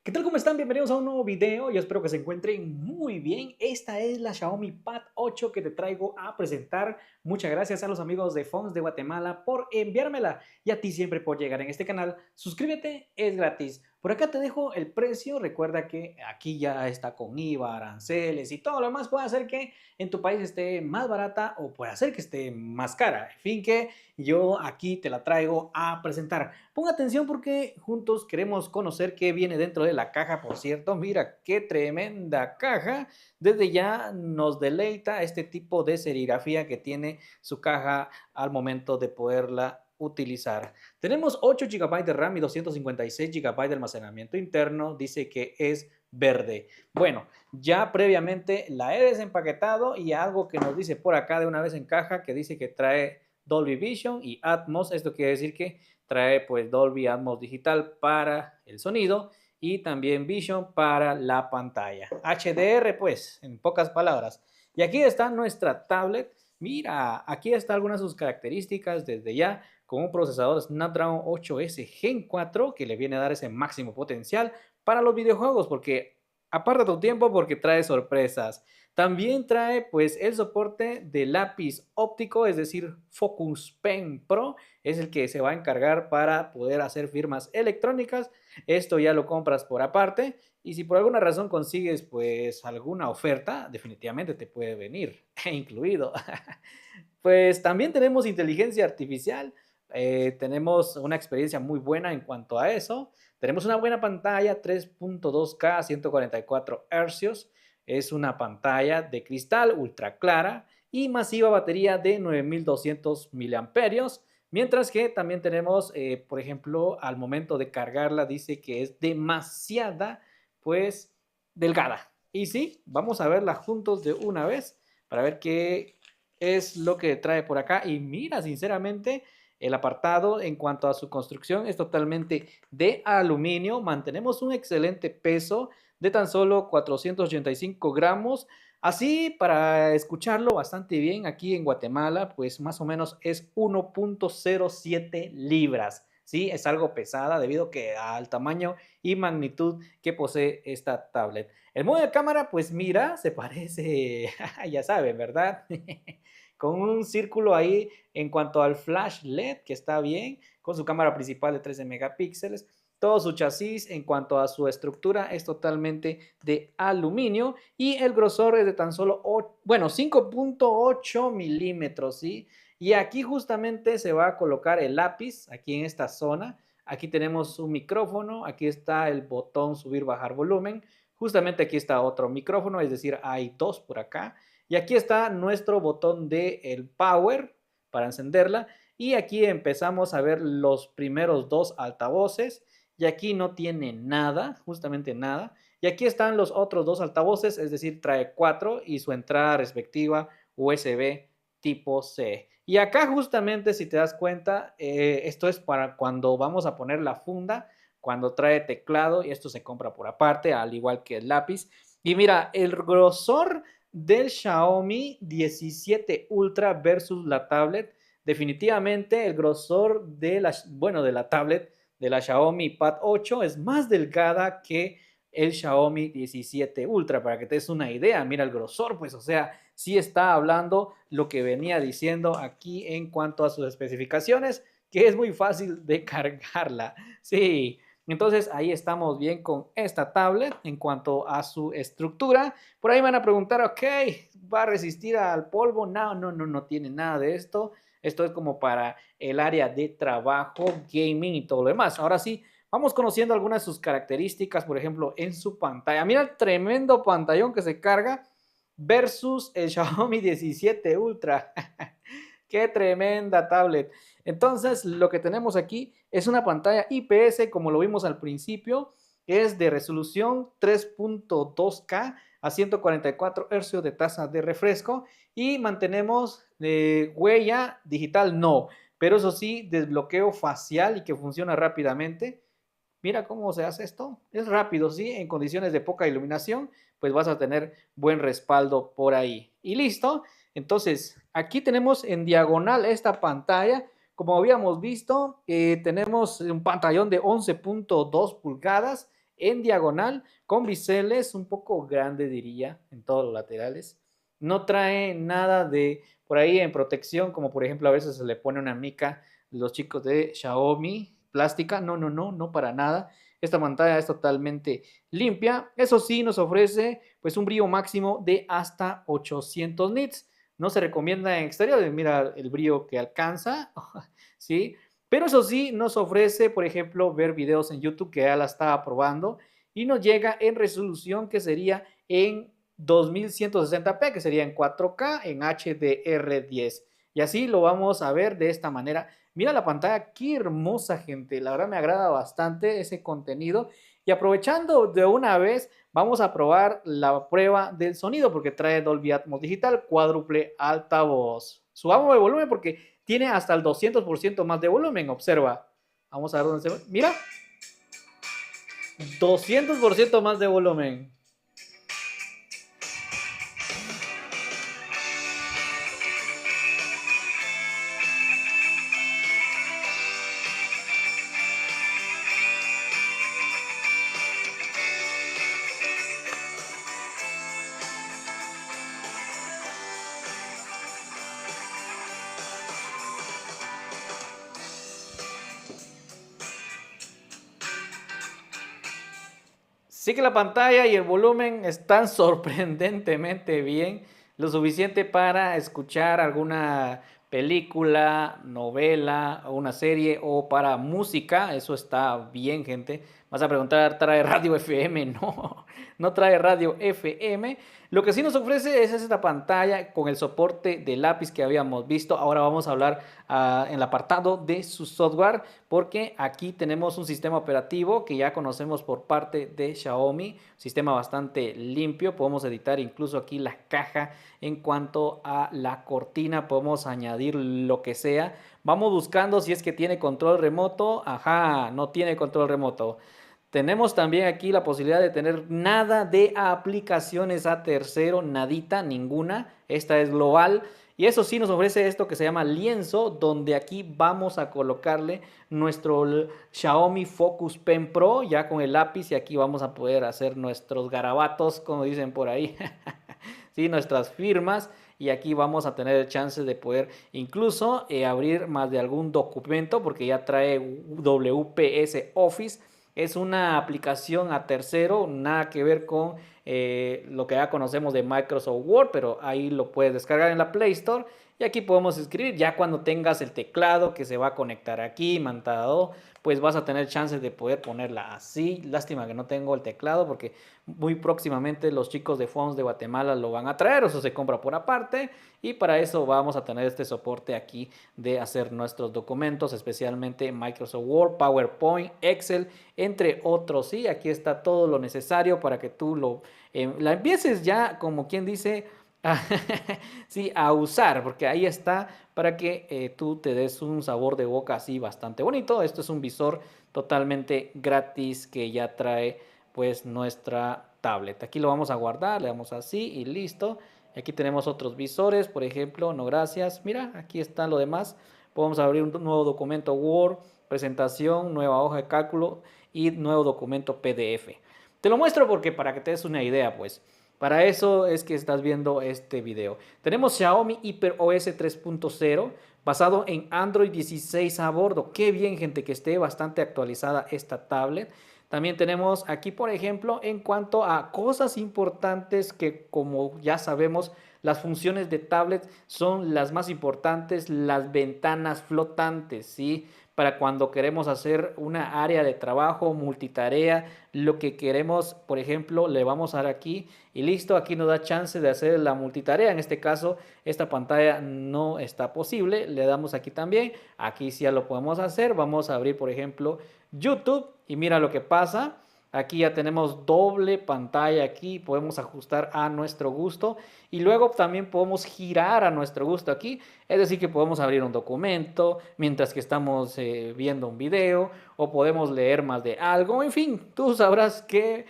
¿Qué tal? ¿Cómo están? Bienvenidos a un nuevo video. Yo espero que se encuentren muy bien. Esta es la Xiaomi Pad 8 que te traigo a presentar. Muchas gracias a los amigos de Phones de Guatemala por enviármela y a ti siempre por llegar en este canal. Suscríbete, es gratis. Por acá te dejo el precio. Recuerda que aquí ya está con IVA, aranceles y todo lo demás. Puede hacer que en tu país esté más barata o puede hacer que esté más cara. En fin, que yo aquí te la traigo a presentar. Ponga atención porque juntos queremos conocer qué viene dentro de la caja. Por cierto, mira qué tremenda caja. Desde ya nos deleita este tipo de serigrafía que tiene su caja al momento de poderla utilizar. Tenemos 8 GB de RAM y 256 GB de almacenamiento interno. Dice que es verde. Bueno, ya previamente la he desempaquetado y algo que nos dice por acá de una vez en caja que dice que trae Dolby Vision y Atmos. Esto quiere decir que trae pues Dolby Atmos digital para el sonido y también Vision para la pantalla. HDR pues, en pocas palabras. Y aquí está nuestra tablet. Mira, aquí está algunas de sus características desde ya con un procesador Snapdragon 8S Gen 4 que le viene a dar ese máximo potencial para los videojuegos porque aparta tu tiempo porque trae sorpresas. También trae pues el soporte de lápiz óptico, es decir, Focus Pen Pro, es el que se va a encargar para poder hacer firmas electrónicas. Esto ya lo compras por aparte y si por alguna razón consigues pues alguna oferta, definitivamente te puede venir incluido. Pues también tenemos inteligencia artificial, tenemos una experiencia muy buena en cuanto a eso. Tenemos una buena pantalla 3.2K 144 Hz. Es una pantalla de cristal ultra clara y masiva batería de 9200 miliamperios. Mientras que también tenemos, por ejemplo, al momento de cargarla dice que es demasiada, pues, delgada. Y sí, vamos a verla juntos de una vez para ver qué es lo que trae por acá. Y mira, sinceramente, el apartado en cuanto a su construcción es totalmente de aluminio. Mantenemos un excelente peso de tan solo 485 gramos. Así, para escucharlo bastante bien, aquí en Guatemala, pues más o menos es 1.07 libras. Sí, es algo pesada debido que al tamaño y magnitud que posee esta tablet. El modo de cámara, pues mira, se parece, ya saben, ¿verdad? Con un círculo ahí en cuanto al flash LED, que está bien, con su cámara principal de 13 megapíxeles. Todo su chasis en cuanto a su estructura es totalmente de aluminio y el grosor es de tan solo, bueno, 5.8 milímetros, ¿sí? Y aquí justamente se va a colocar el lápiz, aquí en esta zona. Aquí tenemos un micrófono, aquí está el botón subir, bajar volumen. Justamente aquí está otro micrófono, es decir, hay dos por acá. Y aquí está nuestro botón de el power para encenderla. Y aquí empezamos a ver los primeros dos altavoces. Y aquí no tiene nada, justamente nada. Y aquí están los otros dos altavoces, es decir, trae cuatro y su entrada respectiva USB tipo C. Y acá justamente, si te das cuenta, esto es para cuando vamos a poner la funda, cuando trae teclado, y esto se compra por aparte, al igual que el lápiz. Y mira, el grosor del Xiaomi 17 Ultra versus la tablet, definitivamente el grosor de la, bueno, de la tablet de la Xiaomi Pad 8 es más delgada que el Xiaomi 17 Ultra, para que te des una idea. Mira el grosor, pues, o sea, sí está hablando lo que venía diciendo aquí en cuanto a sus especificaciones, que es muy fácil de cargarla. Sí, entonces ahí estamos bien con esta tablet en cuanto a su estructura. Por ahí van a preguntar, ok, ¿va a resistir al polvo? No, no, no, no tiene nada de esto. Esto es como para el área de trabajo, gaming y todo lo demás. Ahora sí, vamos conociendo algunas de sus características, por ejemplo, en su pantalla. Mira el tremendo pantallón que se carga versus el Xiaomi 17 Ultra. Qué tremenda tablet. Entonces, lo que tenemos aquí es una pantalla IPS, como lo vimos al principio, es de resolución 3.2K a 144 Hz de tasa de refresco y mantenemos huella digital, no, pero eso sí, desbloqueo facial y que funciona rápidamente. Mira cómo se hace esto. Es rápido, ¿sí? En condiciones de poca iluminación, pues vas a tener buen respaldo por ahí. Y listo. Entonces, aquí tenemos en diagonal esta pantalla. Como habíamos visto, tenemos un pantallón de 11.2 pulgadas. en diagonal, con biseles un poco grande, diría, en todos los laterales. No trae nada de por ahí en protección, como por ejemplo a veces se le pone una mica los chicos de Xiaomi plástica. No, no, no, no para nada. Esta pantalla es totalmente limpia. Eso sí, nos ofrece pues un brillo máximo de hasta 800 nits. No se recomienda en exterior, mira el brillo que alcanza, ¿sí? Pero eso sí, nos ofrece, por ejemplo, ver videos en YouTube, que ya la estaba probando, y nos llega en resolución que sería en 2160p, que sería en 4K, en HDR10. Y así lo vamos a ver de esta manera. Mira la pantalla, qué hermosa, gente. La verdad me agrada bastante ese contenido. Y aprovechando de una vez, vamos a probar la prueba del sonido porque trae Dolby Atmos digital, cuádruple altavoz. Subamos el volumen porque tiene hasta el 200% más de volumen. Observa. Vamos a ver dónde se ve. Mira. 200% más de volumen. Sí que la pantalla y el volumen están sorprendentemente bien, lo suficiente para escuchar alguna película, novela o una serie o para música. Eso está bien, gente. Vas a preguntar, ¿trae radio FM? No, no trae radio FM. Lo que sí nos ofrece es esta pantalla con el soporte de lápiz que habíamos visto. Ahora vamos a hablar en el apartado de su software, porque aquí tenemos un sistema operativo que ya conocemos por parte de Xiaomi, sistema bastante limpio. Podemos editar incluso aquí la caja. En cuanto a la cortina, podemos añadir lo que sea. Vamos buscando si es que tiene control remoto. Ajá, no tiene control remoto. Tenemos también aquí la posibilidad de tener nada de aplicaciones a tercero, nadita, ninguna. Esta es global. Y eso sí nos ofrece esto que se llama lienzo, donde aquí vamos a colocarle nuestro Xiaomi Focus Pen Pro, ya con el lápiz, y aquí vamos a poder hacer nuestros garabatos, como dicen por ahí, ¿sí? Nuestras firmas. Y aquí vamos a tener chances de poder incluso abrir más de algún documento, porque ya trae WPS Office. Es una aplicación a tercero, nada que ver con lo que ya conocemos de Microsoft Word, pero ahí lo puedes descargar en la Play Store. Y aquí podemos escribir, ya cuando tengas el teclado que se va a conectar aquí, mantado, pues vas a tener chances de poder ponerla así. Lástima que no tengo el teclado porque muy próximamente los chicos de Fonts de Guatemala lo van a traer, o eso se compra por aparte. Y para eso vamos a tener este soporte aquí de hacer nuestros documentos, especialmente Microsoft Word, PowerPoint, Excel, entre otros. Sí, aquí está todo lo necesario para que tú la empieces ya, como quien dice, sí, a usar, porque ahí está para que tú te des un sabor de boca así bastante bonito. Esto es un visor totalmente gratis que ya trae pues nuestra tablet. Aquí lo vamos a guardar, le damos así y listo. Aquí tenemos otros visores, por ejemplo, no gracias. Mira, aquí está lo demás. Podemos abrir un nuevo documento Word, presentación, nueva hoja de cálculo y nuevo documento PDF. Te lo muestro porque para que te des una idea, pues. Para eso es que estás viendo este video. Tenemos Xiaomi HyperOS 3.0 basado en Android 16 a bordo. Qué bien, gente, que esté bastante actualizada esta tablet. También tenemos aquí, por ejemplo, en cuanto a cosas importantes que, como ya sabemos, las funciones de tablet son las más importantes, las ventanas flotantes, ¿sí? Para cuando queremos hacer una área de trabajo, multitarea, lo que queremos, por ejemplo, le vamos a dar aquí y listo, aquí nos da chance de hacer la multitarea. En este caso, esta pantalla no está posible, le damos aquí también, aquí sí ya lo podemos hacer. Vamos a abrir, por ejemplo, YouTube y mira lo que pasa. Aquí ya tenemos doble pantalla, aquí podemos ajustar a nuestro gusto y luego también podemos girar a nuestro gusto aquí, es decir que podemos abrir un documento mientras que estamos viendo un video o podemos leer más de algo. En fin, tú sabrás qué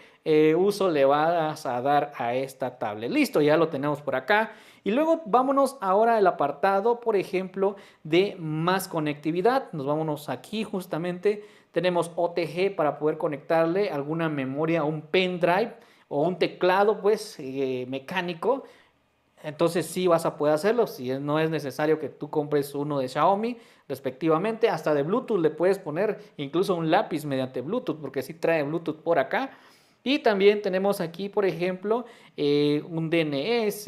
uso le vas a dar a esta tablet. Listo, ya lo tenemos por acá. Y luego vámonos ahora al apartado, por ejemplo, de más conectividad. Nos vámonos aquí justamente. Tenemos OTG para poder conectarle alguna memoria, un pendrive o un teclado pues mecánico. Entonces sí vas a poder hacerlo, si no es necesario que tú compres uno de Xiaomi respectivamente, hasta de Bluetooth le puedes poner incluso un lápiz mediante Bluetooth, porque sí trae Bluetooth por acá. Y también tenemos aquí, por ejemplo, un DNS,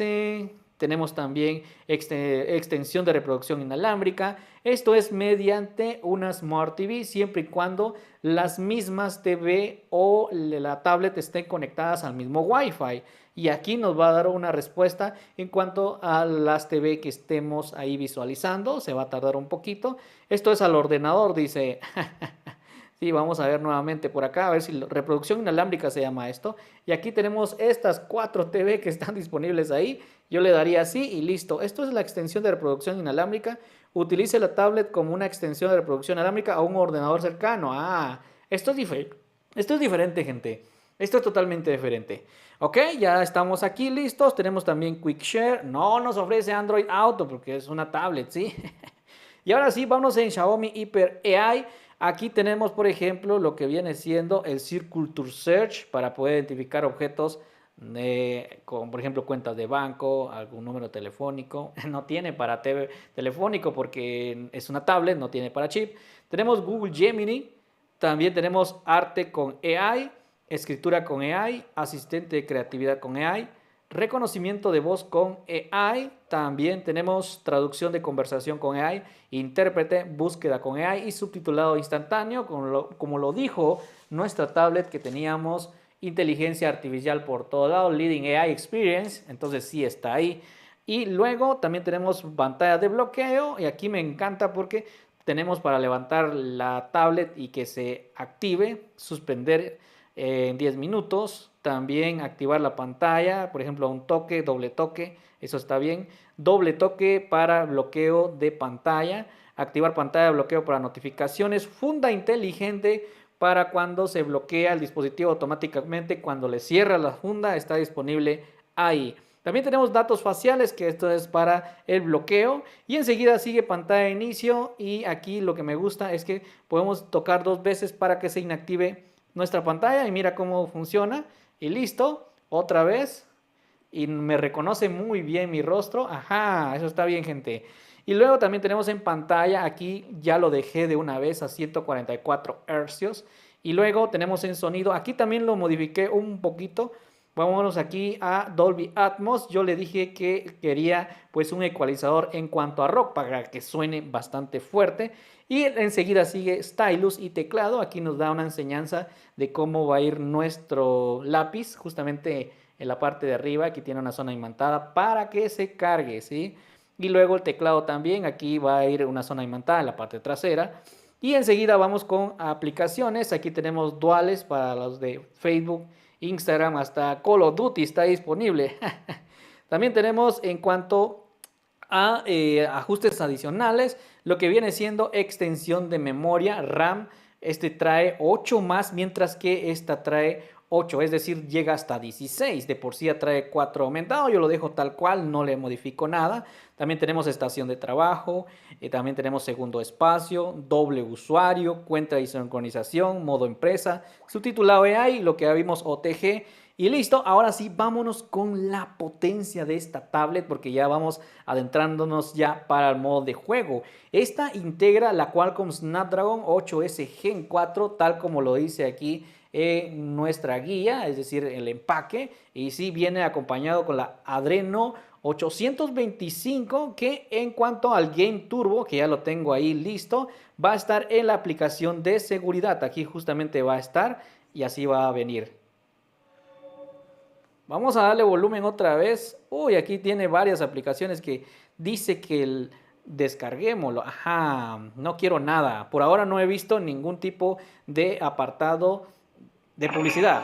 tenemos también extensión de reproducción inalámbrica. Esto es mediante una Smart TV, siempre y cuando las mismas TV o la tablet estén conectadas al mismo Wi-Fi. Y aquí nos va a dar una respuesta en cuanto a las TV que estemos ahí visualizando. Se va a tardar un poquito. Esto es al ordenador, dice. Sí, vamos a ver nuevamente por acá, a ver si reproducción inalámbrica se llama esto. Y aquí tenemos estas 4 TV que están disponibles ahí. Yo le daría así y listo. Esto es la extensión de reproducción inalámbrica. Utilice la tablet como una extensión de reproducción inalámbrica a un ordenador cercano. Ah, esto es diferente. Esto es diferente, gente. Esto es totalmente diferente. Ok, ya estamos aquí listos. Tenemos también Quick Share. No nos ofrece Android Auto porque es una tablet, ¿sí? Y ahora sí, vamos en Xiaomi Hyper AI. Aquí tenemos, por ejemplo, lo que viene siendo el Circle Tour Search para poder identificar objetos como por ejemplo cuentas de banco, algún número telefónico. No tiene para telefónico porque es una tablet, no tiene para chip. Tenemos Google Gemini. También tenemos arte con AI, escritura con AI, asistente de creatividad con AI, reconocimiento de voz con AI, también tenemos traducción de conversación con AI, intérprete, búsqueda con AI y subtitulado instantáneo, como lo dijo nuestra tablet que teníamos inteligencia artificial por todo lado, Leading AI Experience, entonces sí está ahí. Y luego también tenemos pantalla de bloqueo y aquí me encanta porque tenemos para levantar la tablet y que se active, suspender en 10 minutos. También activar la pantalla, por ejemplo, un toque, doble toque, eso está bien. Doble toque para bloqueo de pantalla. Activar pantalla de bloqueo para notificaciones. Funda inteligente para cuando se bloquea el dispositivo automáticamente. Cuando le cierra la funda, está disponible ahí. También tenemos datos faciales, que esto es para el bloqueo. Y enseguida sigue pantalla de inicio. Y aquí lo que me gusta es que podemos tocar 2 veces para que se inactive nuestra pantalla. Y mira cómo funciona. Y listo. Otra vez. Y me reconoce muy bien mi rostro. Ajá, eso está bien, gente. Y luego también tenemos en pantalla, aquí ya lo dejé de una vez a 144 Hz. Y luego tenemos en sonido, aquí también lo modifiqué un poquito. Vámonos aquí a Dolby Atmos. Yo le dije que quería pues un ecualizador en cuanto a rock para que suene bastante fuerte. Y enseguida sigue Stylus y teclado. Aquí nos da una enseñanza de cómo va a ir nuestro lápiz justamente en la parte de arriba. Aquí tiene una zona imantada para que se cargue, ¿sí? Y luego el teclado también. Aquí va a ir una zona imantada en la parte trasera. Y enseguida vamos con aplicaciones. Aquí tenemos duales para los de Facebook, Instagram, hasta Call of Duty está disponible. También tenemos en cuanto a ajustes adicionales, lo que viene siendo extensión de memoria RAM. Este trae 8 más, mientras que esta trae 8, es decir, llega hasta 16. De por sí ya trae 4 aumentado, yo lo dejo tal cual, no le modifico nada. También tenemos estación de trabajo, también tenemos segundo espacio, doble usuario, cuenta y sincronización, modo empresa, subtitulado AI, lo que ya vimos OTG. Y listo, ahora sí, vámonos con la potencia de esta tablet porque ya vamos adentrándonos ya para el modo de juego. Esta integra la Qualcomm Snapdragon 8S Gen 4, tal como lo dice aquí en nuestra guía, es decir, el empaque. Y sí viene acompañado con la Adreno 825, que en cuanto al Game Turbo, que ya lo tengo ahí listo, va a estar en la aplicación de seguridad. Aquí justamente va a estar y así va a venir. Vamos a darle volumen otra vez. Uy, aquí tiene varias aplicaciones que dice que descarguémoslo. Ajá, no quiero nada. Por ahora no he visto ningún tipo de apartado de publicidad.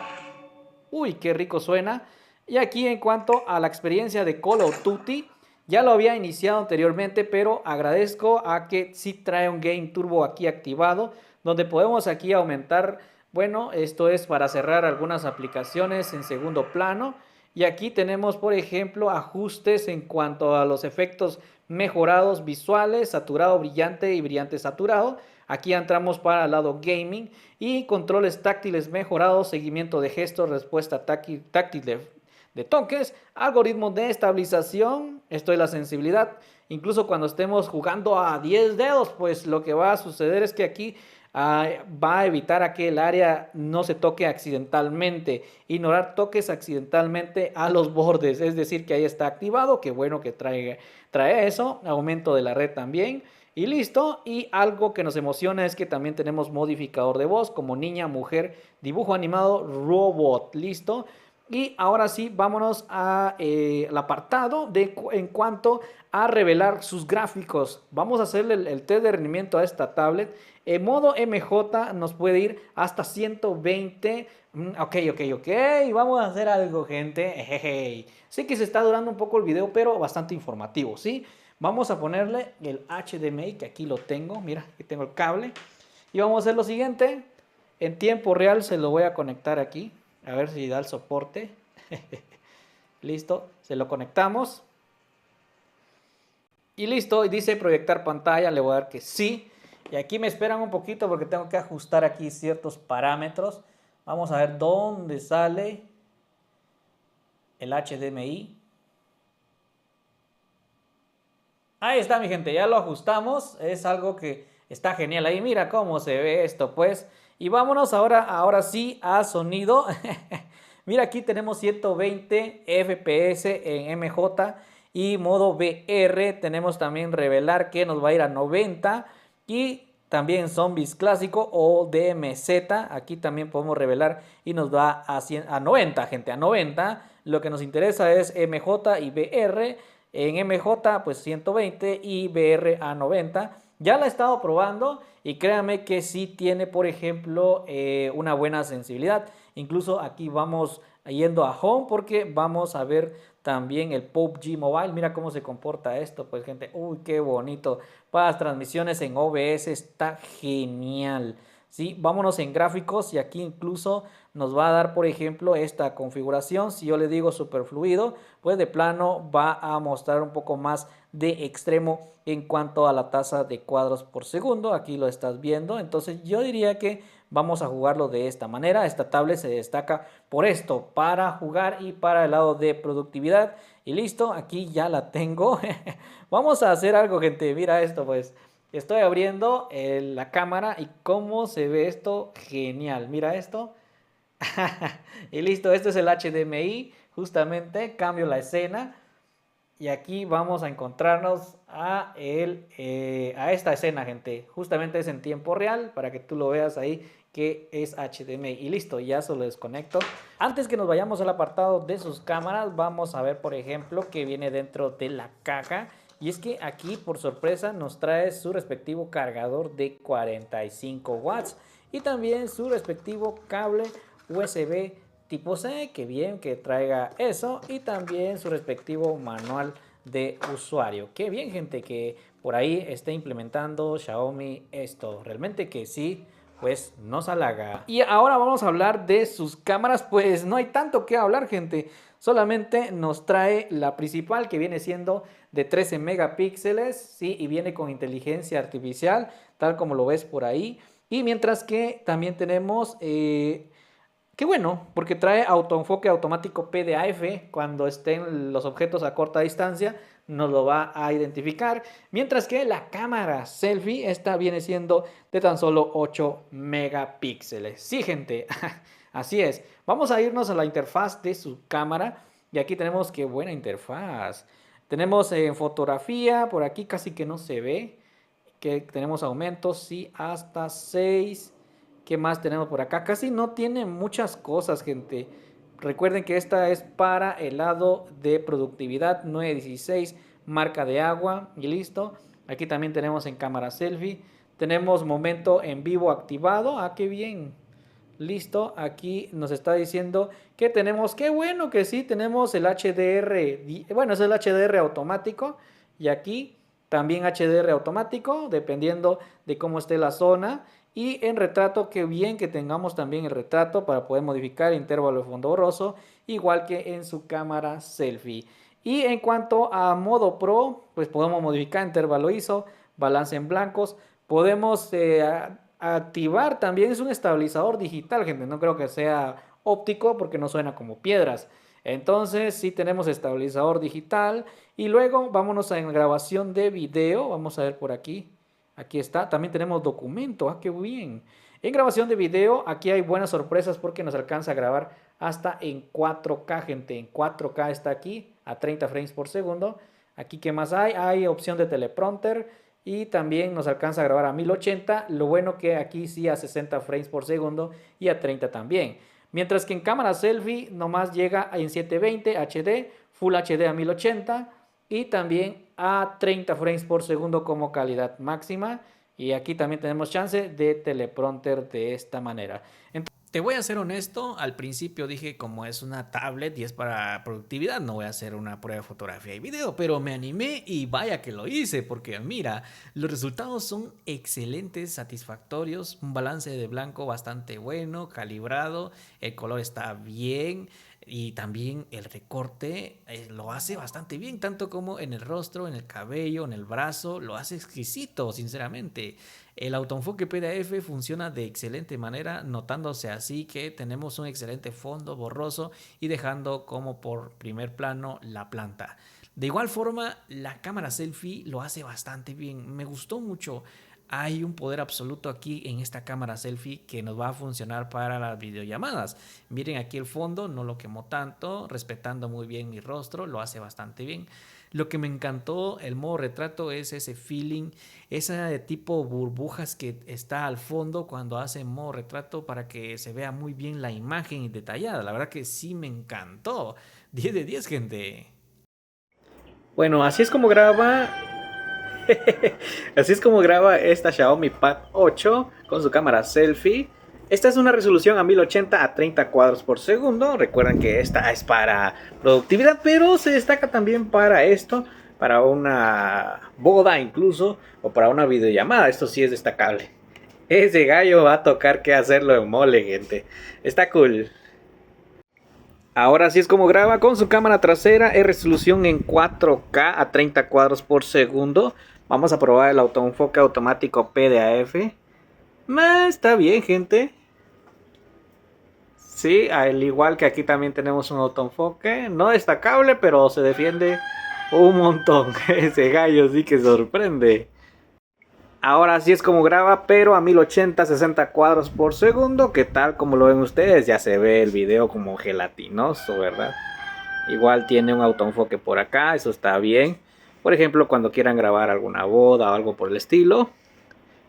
Uy, qué rico suena. Y aquí en cuanto a la experiencia de Call of Duty, ya lo había iniciado anteriormente, pero agradezco a que sí trae un Game Turbo aquí activado, donde podemos aquí aumentar, bueno, esto es para cerrar algunas aplicaciones en segundo plano. Y aquí tenemos, por ejemplo, ajustes en cuanto a los efectos mejorados visuales, saturado brillante y brillante saturado. Aquí entramos para el lado gaming y controles táctiles mejorados, seguimiento de gestos, respuesta táctil de toques, algoritmos de estabilización, esto es la sensibilidad. Incluso cuando estemos jugando a 10 dedos, pues lo que va a suceder es que aquí va a evitar a que el área no se toque accidentalmente, ignorar toques accidentalmente a los bordes, es decir que ahí está activado, qué bueno que trae eso, aumento de la red también. Y listo, y algo que nos emociona es que también tenemos modificador de voz como niña, mujer, dibujo animado, robot, listo. Y ahora sí, vámonos al apartado en cuanto a revelar sus gráficos. Vamos a hacerle el test de rendimiento a esta tablet. En modo MJ nos puede ir hasta 120. Ok. Vamos a hacer algo, gente. Jejeje. Sé que se está durando un poco el video, pero bastante informativo, ¿sí? Vamos a ponerle el HDMI, que aquí lo tengo. Mira, aquí tengo el cable. Y vamos a hacer lo siguiente. En tiempo real se lo voy a conectar aquí. A ver si da el soporte. Listo, se lo conectamos. Y listo, y dice proyectar pantalla, le voy a dar que sí. Y aquí me esperan un poquito porque tengo que ajustar aquí ciertos parámetros. Vamos a ver dónde sale el HDMI. Ahí está, mi gente, ya lo ajustamos. Es algo que está genial. Ahí mira cómo se ve esto, pues. Y vámonos ahora sí a sonido. Mira, aquí tenemos 120 FPS en MJ y modo VR. Tenemos también revelar que nos va a ir a 90 y también zombies clásico o DMZ. Aquí también podemos revelar y nos va a 90, gente, a 90. Lo que nos interesa es MJ y VR. En MJ pues 120 y VR a 90. Ya la he estado probando y créanme que sí tiene, por ejemplo, una buena sensibilidad. Incluso aquí vamos yendo a Home porque vamos a ver también el PUBG Mobile. Mira cómo se comporta esto, pues, gente. Uy, qué bonito. Para las transmisiones en OBS está genial. ¿Sí? Vámonos en gráficos y aquí incluso nos va a dar, por ejemplo, esta configuración. Si yo le digo super fluido, pues de plano va a mostrar un poco más de extremo en cuanto a la tasa de cuadros por segundo. Aquí lo estás viendo. Entonces yo diría que vamos a jugarlo de esta manera. Esta tablet se destaca por esto, para jugar y para el lado de productividad. Y listo, aquí ya la tengo. Vamos a hacer algo, gente. Mira esto, pues. Estoy abriendo la cámara y cómo se ve esto. Genial. Mira esto. Y listo, este es el HDMI. Justamente cambio la escena. Y aquí vamos a encontrarnos a esta escena, gente. Justamente es en tiempo real para que tú lo veas ahí que es HDMI. Y listo, ya se lo desconecto. Antes que nos vayamos al apartado de sus cámaras, vamos a ver, por ejemplo, que viene dentro de la caja. Y es que aquí, por sorpresa, nos trae su respectivo cargador de 45 watts. Y también su respectivo cable USB tipo C, que bien que traiga eso, y también su respectivo manual de usuario. Qué bien, gente, que por ahí esté implementando Xiaomi esto. Realmente que sí, pues nos halaga. Y ahora vamos a hablar de sus cámaras. Pues no hay tanto que hablar, gente. Solamente nos trae la principal, que viene siendo de 13 megapíxeles, ¿sí? Y viene con inteligencia artificial, tal como lo ves por ahí. Y mientras que también tenemos... qué bueno, porque trae autoenfoque automático PDAF. Cuando estén los objetos a corta distancia, nos lo va a identificar. Mientras que la cámara selfie, esta viene siendo de tan solo 8 megapíxeles. Sí, gente, así es. Vamos a irnos a la interfaz de su cámara. Y aquí tenemos qué buena interfaz. Tenemos en fotografía, por aquí casi que no se ve. Que tenemos aumentos, sí, hasta 6. ¿Qué más tenemos por acá? Casi no tiene muchas cosas, gente. Recuerden que esta es para el lado de productividad 916, marca de agua y listo. Aquí también tenemos en cámara selfie. Tenemos momento en vivo activado. Ah, qué bien. Listo. Aquí nos está diciendo que tenemos, qué bueno que sí, tenemos el HDR. Bueno, es el HDR automático. Y aquí también HDR automático, dependiendo de cómo esté la zona. Y en retrato, qué bien que tengamos también el retrato para poder modificar intervalo de fondo borroso, igual que en su cámara selfie. Y en cuanto a modo pro, pues podemos modificar intervalo ISO, balance en blancos, Podemos activar también, es un estabilizador digital, gente. No creo que sea óptico porque no suena como piedras. Entonces sí tenemos estabilizador digital. Y luego vámonos a en grabación de video. Vamos a ver por aquí. Aquí está. También tenemos documento. Ah, qué bien. En grabación de video, aquí hay buenas sorpresas porque nos alcanza a grabar hasta en 4K, gente. En 4K está aquí, a 30 frames por segundo. Aquí, ¿qué más hay? Hay opción de teleprompter y también nos alcanza a grabar a 1080. Lo bueno que aquí sí a 60 frames por segundo y a 30 también. Mientras que en cámara selfie nomás llega en 720 HD, Full HD a 1080 y también a 30 frames por segundo como calidad máxima. Y aquí también tenemos chance de teleprompter de esta manera. Te voy a ser honesto, al principio dije como es una tablet y es para productividad, no voy a hacer una prueba de fotografía y video, pero me animé y vaya que lo hice, porque mira, los resultados son excelentes, satisfactorios, un balance de blanco bastante bueno, calibrado, el color está bien y también el recorte lo hace bastante bien, tanto como en el rostro, en el cabello, en el brazo, lo hace exquisito, sinceramente. El autoenfoque PDF funciona de excelente manera, notándose así que tenemos un excelente fondo borroso y dejando como por primer plano la planta. De igual forma, la cámara selfie lo hace bastante bien. Me gustó mucho. Hay un poder absoluto aquí en esta cámara selfie que nos va a funcionar para las videollamadas. Miren aquí el fondo, no lo quemó tanto, respetando muy bien mi rostro, lo hace bastante bien. Lo que me encantó el modo retrato es ese feeling, esa de tipo burbujas que está al fondo cuando hace modo retrato para que se vea muy bien la imagen detallada. La verdad que sí me encantó. 10 de 10, gente. Bueno, así es como graba. Así es como graba esta Xiaomi Pad 8 con su cámara selfie. Esta es una resolución a 1080 a 30 cuadros por segundo. Recuerden que esta es para productividad, pero se destaca también para esto, para una boda incluso, o para una videollamada. Esto sí es destacable. Ese gallo va a tocar que hacerlo en mole, gente. Está cool. Ahora sí es como graba con su cámara trasera, es resolución en 4K a 30 cuadros por segundo. Vamos a probar el autoenfoque automático PDAF. Está bien, gente. Sí, al igual que aquí también tenemos un autoenfoque. No destacable, pero se defiende un montón. Ese gallo sí que sorprende. Ahora sí es como graba, pero a 1080, 60 cuadros por segundo. Que tal como lo ven ustedes, ya se ve el video como gelatinoso, ¿verdad? Igual tiene un autoenfoque por acá, eso está bien. Por ejemplo, cuando quieran grabar alguna boda o algo por el estilo,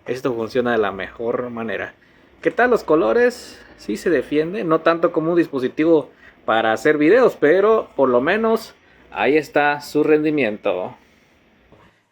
esto funciona de la mejor manera. ¿Qué tal los colores? Sí se defiende, no tanto como un dispositivo para hacer videos, pero por lo menos ahí está su rendimiento.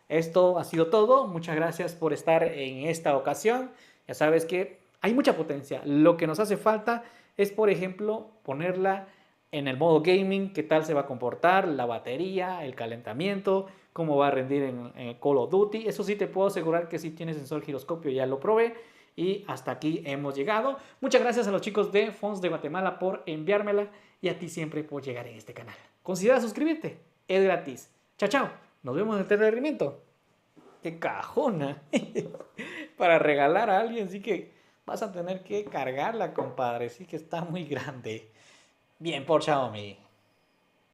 Esto ha sido todo. Muchas gracias por estar en esta ocasión. Ya sabes que hay mucha potencia. Lo que nos hace falta es, por ejemplo, ponerla en el modo gaming, qué tal se va a comportar, la batería, el calentamiento, cómo va a rendir en Call of Duty. Eso sí te puedo asegurar que si tiene sensor giroscopio, ya lo probé. Y hasta aquí hemos llegado. Muchas gracias a los chicos de Fonts de Guatemala por enviármela y a ti siempre por llegar en este canal. Considera suscribirte, es gratis. Chao, chao. Nos vemos en el entretenimiento. ¡Qué cajona! Para regalar a alguien, sí que vas a tener que cargarla, compadre. Sí que está muy grande. Bien por Xiaomi.